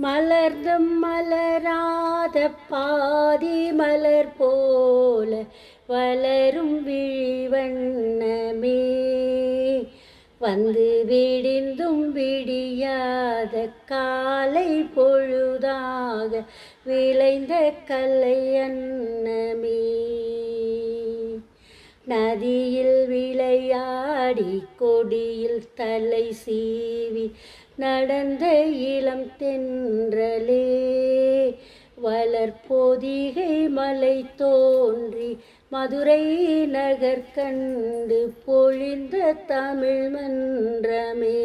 மலர்ந்தும் மலராத பாதி மலர் போல வளரும் விழிவண்ணமே, வந்து விடிந்தும் விடியாத காலை பொழுதாக விளைந்த கலை அன்னமே. நதியில் விளையாடி கொடியில் தலை சீவி நடந்த இளம் தென்றலே, வளர்பொதிகை மலை தோன்றி மதுரை நகர் கண்டு பொழிந்த தமிழ் மன்றமே.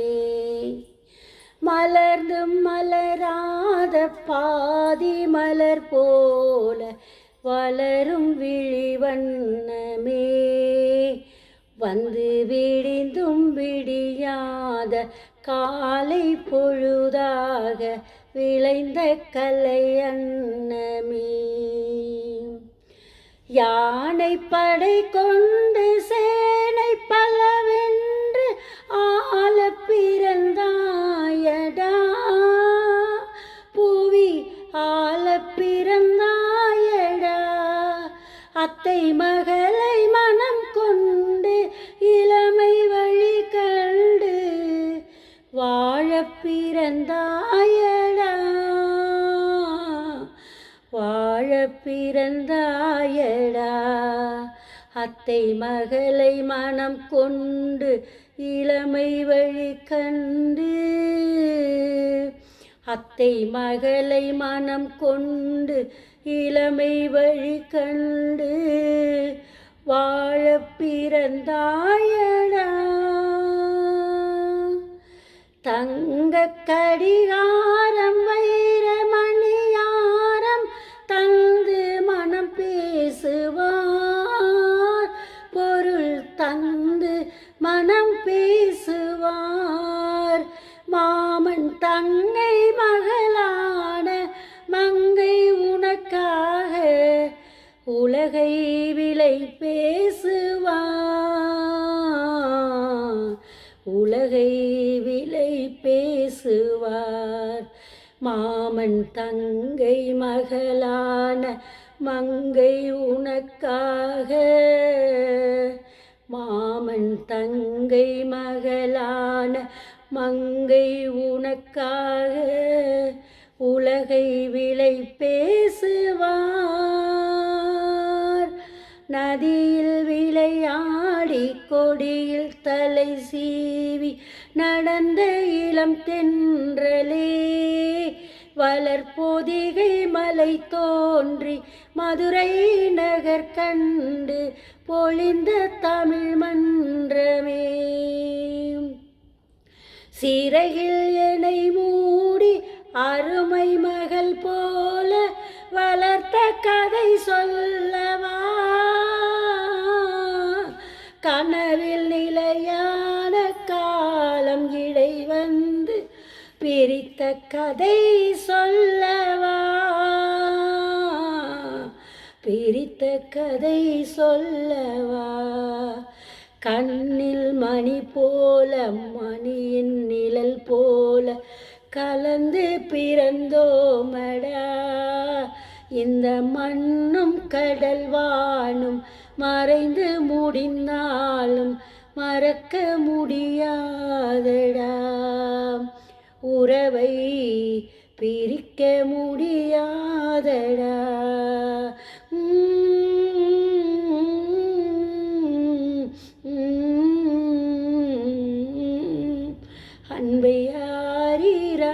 மலர்ந்தும் மலராத பாதி மலர் போல வளரும் விழிவண்ணமே, வந்து விடிந்தும் விடியாத காலை பொழுதாக விளைந்த கலை அன்னமே. யானை படை கொண்டு சேனை பலவென்று ஆள பிறந்தாயடா, புவி ஆள பிறந்தாயடா. அத்தை மகளை மனம் கொண்டு இளமை வழி கண்டு வாழ பிறந்தாயடா, வாழ பிறந்தாயடா. அத்தை மகளை மனம் கொண்டு இளமை வழி கண்டு, அத்தை மகளை மனம் கொண்டு இளமை வழி கண்டு வாழ பிறந்தாயடா. தங்க கடிகாரம் வைரமணியாரம் தந்து மனம் பேசுவார், பொருள் தந்து மனம் பேசுவார். மாமன் தங்கை மகளான மங்கை உனக்காக உலகை விலை பேசுவார், உலகை விலை பேசுவார். மாமன் தங்கை மகளான மங்கை உனக்காக, மாமன் தங்கை மகளான மங்கை உனக்காக உலகை விலை பேசுவார். நதியில் விளையாடி கொடியில் தலை சீவி நடந்த இளம் தென்றலே, வளர்பொதிகை மலை தோன்றி மதுரை நகர் கண்டு பொழிந்த தமிழ் மன்றமே. சிறையில் என்னை மூடி அருமை மகள் போல வளர்த்த கதை சொல்லவா, கனவில் நிலையான காலம் இடை வந்து பிரித்த கதை சொல்லவா, பிரித்த கதை சொல்லவா. கண்ணில் மணி போல மணியின் நிழல் போல கலந்து பிறந்தோமடா, இந்த மண்ணும் கடல் வானும் மறைந்து முடிந்தாலும் மறக்க முடியாதடா, உறவை பிரிக்க முடியாதடா. அன்பையாரிரோ,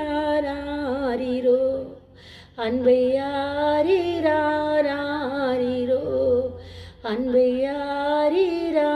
அன்பையாரிரோ, அன்பையாரிரோ.